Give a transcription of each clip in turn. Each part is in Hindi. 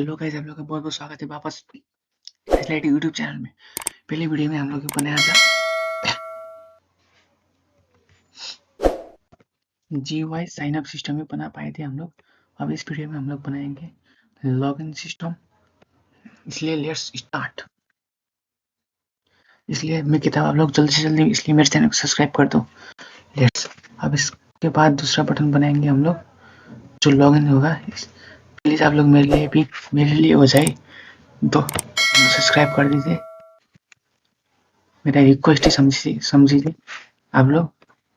हेलो गाइस, आप लोग का बहुत बहुत स्वागत है वापस एथलेटिक यूट्यूब चैनल में। पहले वीडियो में हम लोग बनाया था GUI साइन अप सिस्टम में बना पाए थे हम लोग। अब इस वीडियो में हम लोग बनाएंगे लॉगिन सिस्टम। इसलिए लेट्स स्टार्ट। इसलिए मैं कहता हूँ आप लोग जल्दी से जल्दी इसलिए मेरे चैनल को सब्सक्राइब कर दो। लेट्स। अब इसके बाद दूसरा बटन बनाएंगे हम लोग जो लॉगिन होगा। प्लीज़ आप लोग मेरे लिए हो जाए तो सब्सक्राइब कर दीजिए। मेरा रिक्वेस्ट ही समझिए आप लोग।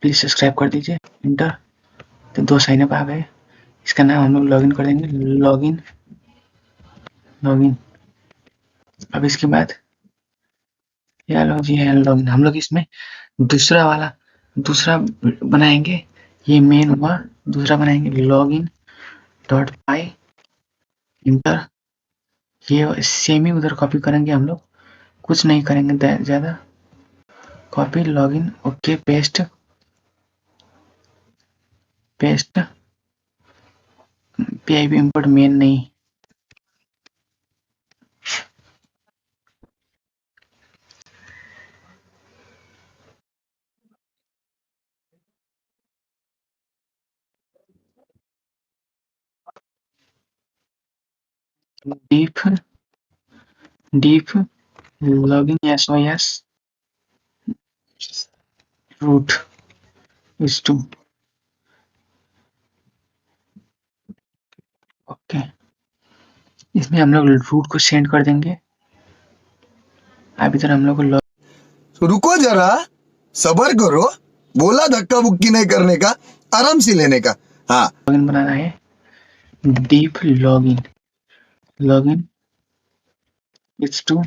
प्लीज़ सब्सक्राइब कर दीजिए। इंटर। तो 2 साइन अप आ गए। इसका नाम हम लोग लॉगिन कर देंगे। Login login. अब इसके बाद ये लोग जी है लॉगिन। हम लोग इसमें दूसरा बनाएंगे। ये मेन हुआ। दूसरा बनाएंगे लॉगिन डॉट पाई। इंटर। ये सेम ही उधर कॉपी करेंगे हम लोग, कुछ नहीं करेंगे ज़्यादा। Copy login okay paste paste. PIP import main नहीं। Deep login SOS root is to okay. इसमें हम लोग रूट को सेंड कर देंगे। अब इधर हम लोग को तो रुको जरा, सबर करो। बोला धक्का बुक्की नहीं करने का, आराम से लेने का। हाँ, लॉगिन बनाना है। Deep login it's to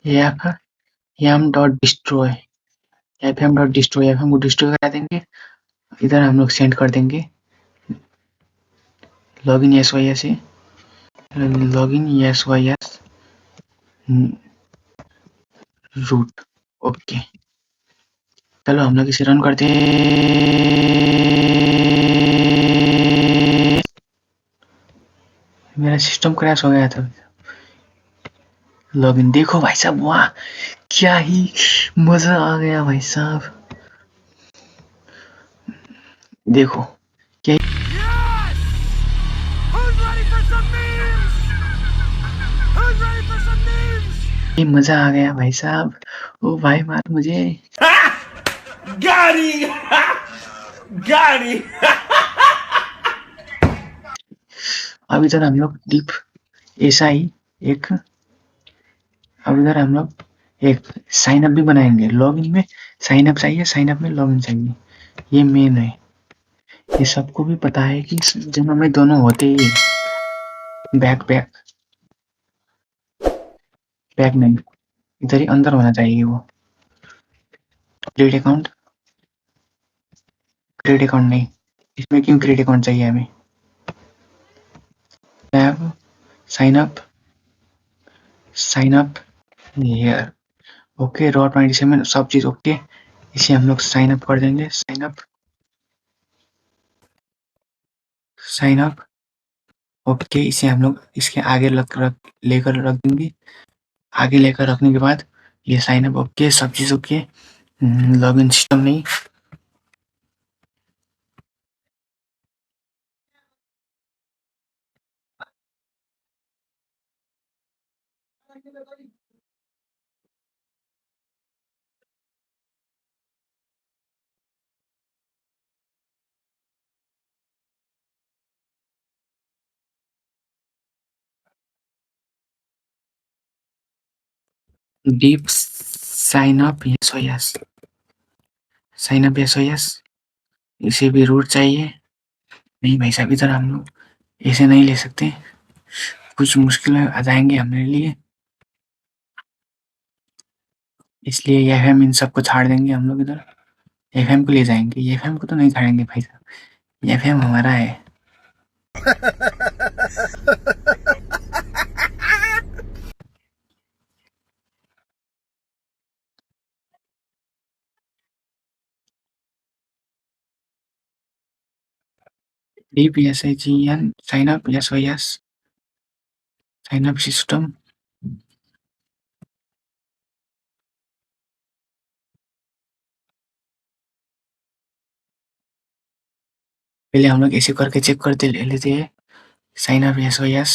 FM dot destroy. FM को डिस्ट्रॉय करा देंगे। इधर हम लोग सेंड कर देंगे लॉगिन SYS से। Login SYS root okay. चलो हम लोग इसे रन करते हैं। मेरा सिस्टम क्रैश हो गया था। लॉगिन देखो भाई साहब, वाह क्या ही मजा आ गया भाई साहब। देखो क्या ही मजा आ गया भाई साहब। ओ भाई मार मुझे। गाड़ी गाड़ी। अब इधर हम लोग डीप ऐसा ही एक। अब इधर हम लोग एक साइन अप भी बनाएंगे। लॉगिन में साइन अप चाहिए, साइन अप में लॉगिन चाहिए। ये मेन है। ये सबको भी पता है कि जब हमें दोनों होते ही बैक नहीं, इधर ही अंदर होना चाहिए वो। क्रेडिट अकाउंट नहीं। इसमें क्यों क्रेडिट अकाउंट चाहिए हमें। Tab sign up here okay. Row 27 सब चीज ओके। इसे हम लोग साइन अप कर देंगे। Sign up okay. इसे हम लोग इसके आगे लेकर रख देंगे। आगे लेकर रखने के बाद ये साइन अप ओके, सब चीज ओके। लॉगिन सिस्टम नहीं। डीप साइन अप SOS इसे भी रूट चाहिए। नहीं भाई साहब, इधर हम लोग ऐसे नहीं ले सकते, कुछ मुश्किल में आ जाएंगे हमारे लिए। इसलिए एफएम इन सबको छाड़ देंगे हम लोग। इधर एफएम को ले जाएंगे। एफएम को तो नहीं छाड़ेंगे भाई साहब, एफएम हमारा है। deep SIGN sign up yes or yes sign up system पहले हम लोग ऐसे करके चेक करते ले लेते हैं साइन अप यस और यस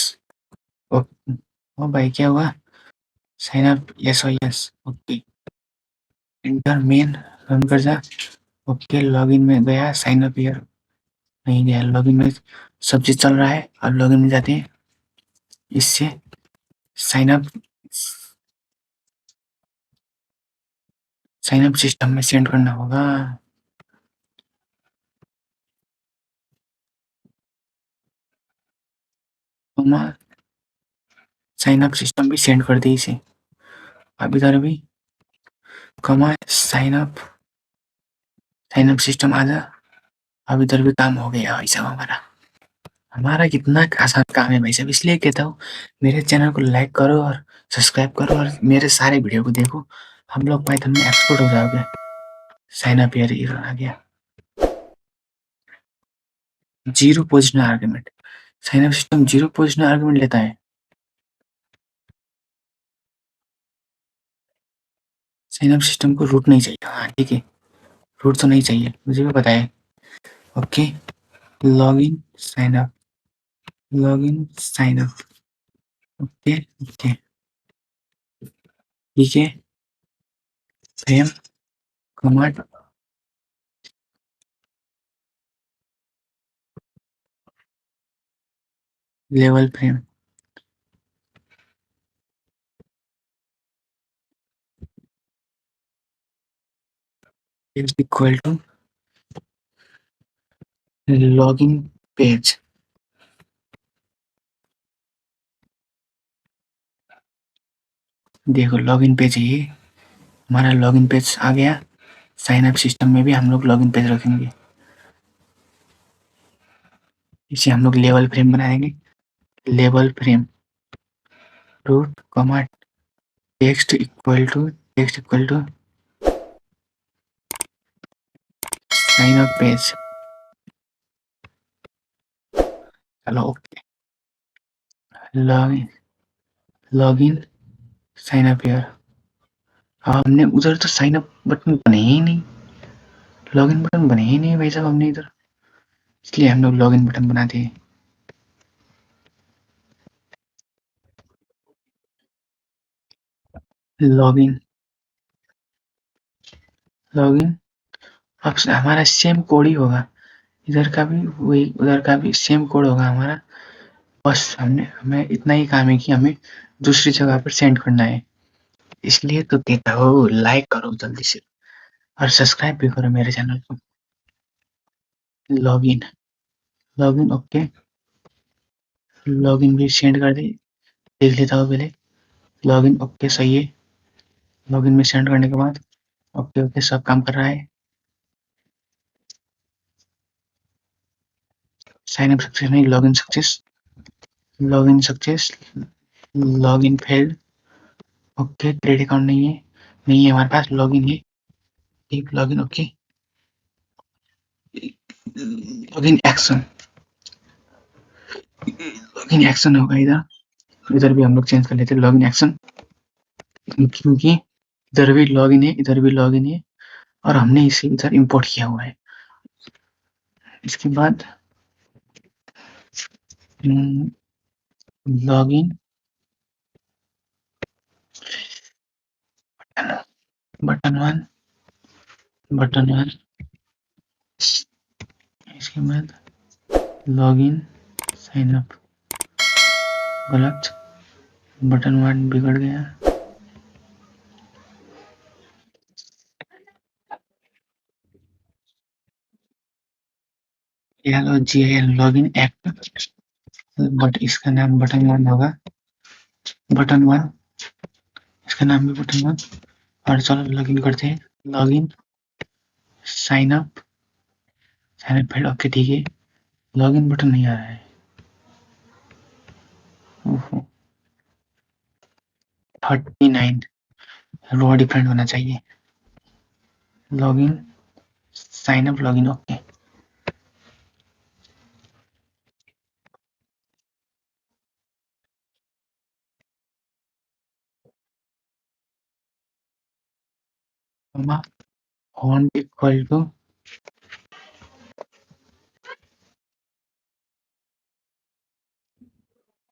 ओ भाई क्या हुआ साइन अप यस और yes okay inter main run कर जा ओके लॉगिन में गया साइन अप हियर नहीं गया लॉगिन में सब चीज चल रहा है और लॉगिन में जाते हैं इससे साइन अप सिस्टम में सेंड करना होगा साइन अप सिस्टम भी सेंड कर दी इसे अब इधर भी कमा साइन अप सिस्टम आ जा अब इधर भी काम हो गया भाई साहब हमारा हमारा कितना आसान काम है भाई साहब इसलिए कहता हूँ मेरे चैनल को लाइक करो और सब्सक्राइब करो और मेरे सारे वीडियो को देखो हम लोग पाइथन में एक्सपर्ट हो जाओगे साइन अप हियर आ गया zero positional argument sign up system zero positional argument लेता है साइन अप सिस्टम को रूट नहीं चाहिए हाँ ठीक है रूट तो नहीं चाहिए मुझे भी पता है okay log in sign up okay okay ठीक है frame command level frame is equal to login page देखो लॉगिन पेज है ये हमारा लॉगिन पेज आ गया साइन अप सिस्टम में भी हम लोग लॉगिन पेज रखेंगे इसे हम लोग लेवल फ्रेम बनाएंगे लेवल frame root comma text equal to sign up page चलो okay login login sign up here हमने उधर तो साइन अप बटन बने ही नहीं लॉगिन बटन बने ही नहीं भाई साहब हमने इधर इसलिए हम लोग लॉगिन बटन बनाते हैं लॉगिन लॉगिन अब हमारा सेम कोड ही होगा इधर का भी वही उधर का भी सेम कोड होगा हमारा बस हमें इतना ही काम है कि हमें दूसरी जगह पर सेंड करना है इसलिए तो कहता हो लाइक करो जल्दी से और सब्सक्राइब भी करो मेरे चैनल को लॉगिन लॉगिन ओके लॉगिन भी सेंड कर दे देख लेता हूँ पहले लॉगिन ओके सही है लॉगिन में सेंड करने के बाद ओके ओके सब काम कर रहा है साइन अप सक्सेस नहीं login success login failed okay credit account नहीं है हमारे पास लॉगिन है टीप लॉगिन ओके लॉगिन एक्शन होगा इधर इधर भी हम लोग चेंज कर लेते हैं लॉगिन एक्शन क्योंकि इधर भी लॉगिन है और हमने इसे इधर इंपोर्ट किया हुआ है इसके बाद लॉगिन बटन वन इसके बाद लॉगिन साइन अप गलत बटन वन बिगड़ गया लॉगिन एक्ट बट इसका नाम बटन वन होगा बटन वन इसका नाम भी बटन वन और चलो लॉगिन करते हैं login sign up field okay ठीक है लॉगिन बटन नहीं आ रहा है 39 रो डिफरेंट होना चाहिए login sign up login okay font equal to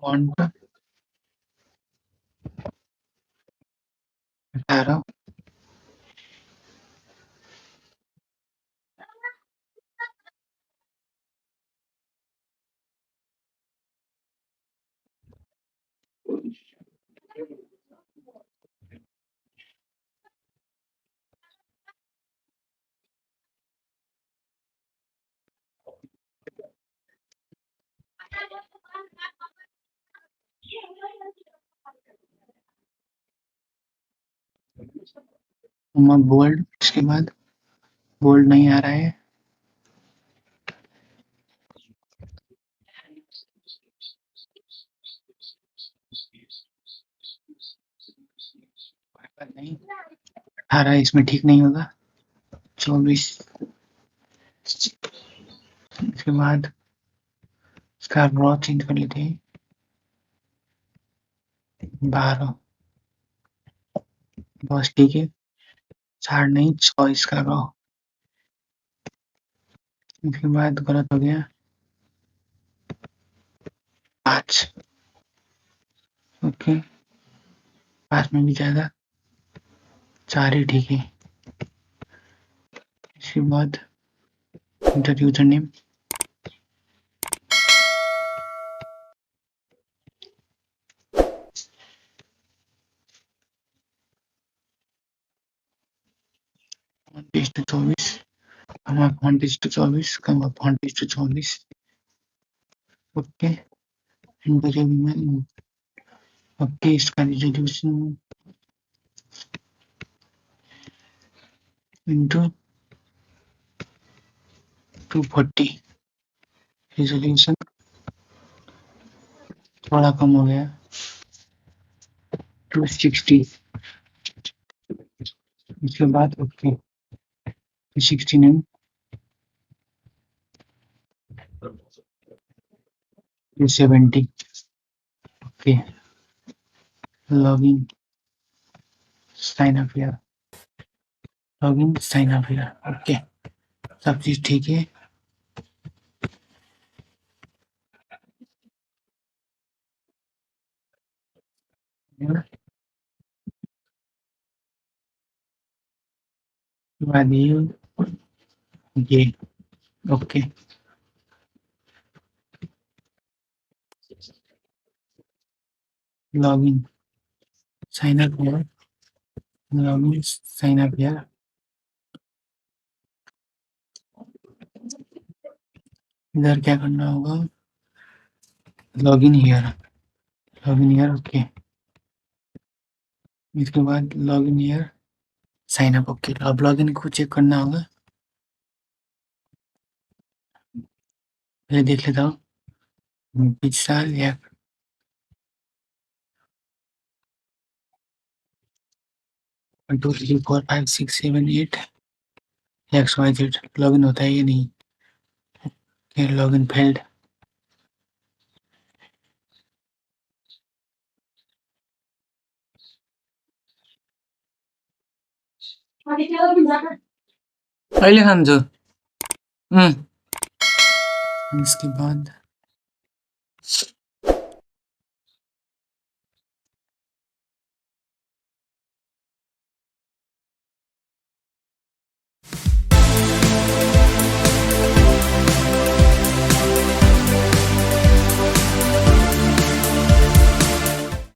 font 18 bold, इसके बाद बोल्ड नहीं आ रहा है, नहीं 18 इसमें ठीक नहीं होगा, 24 इसके बाद इसका रॉ चेंज कर लेते हैं, 12 बस ठीक है, 4 नहीं 6 इसका रॉ, इसके बाद गलत हो गया 5 ओके 5 में भी जाएगा 4 ही ठीक है, इसके बाद इंटर यूजर नेम 24 हमारा फॉन्ट इज टू 24 का font is to 24 okay enter में ओके इसका रिजोल्यूशन इंटू 240 रिजोल्यूशन थोड़ा कम हो गया 260 इसके बाद okay 269 270 okay login sign up here login sign up here okay सब चीज ठीक है बाद ये okay login sign up here login sign up here इधर क्या करना होगा लॉगिन हियर ओके इसके बाद login here sign up okay अब लॉगिन को चेक करना होगा पहले देख लेता हूँ पिछला या 1 2 3 4 5 6 7 8 XYZ लॉगिन होता है या नहीं लॉगिन फेल्ड अहिले खान्छु इसके बाद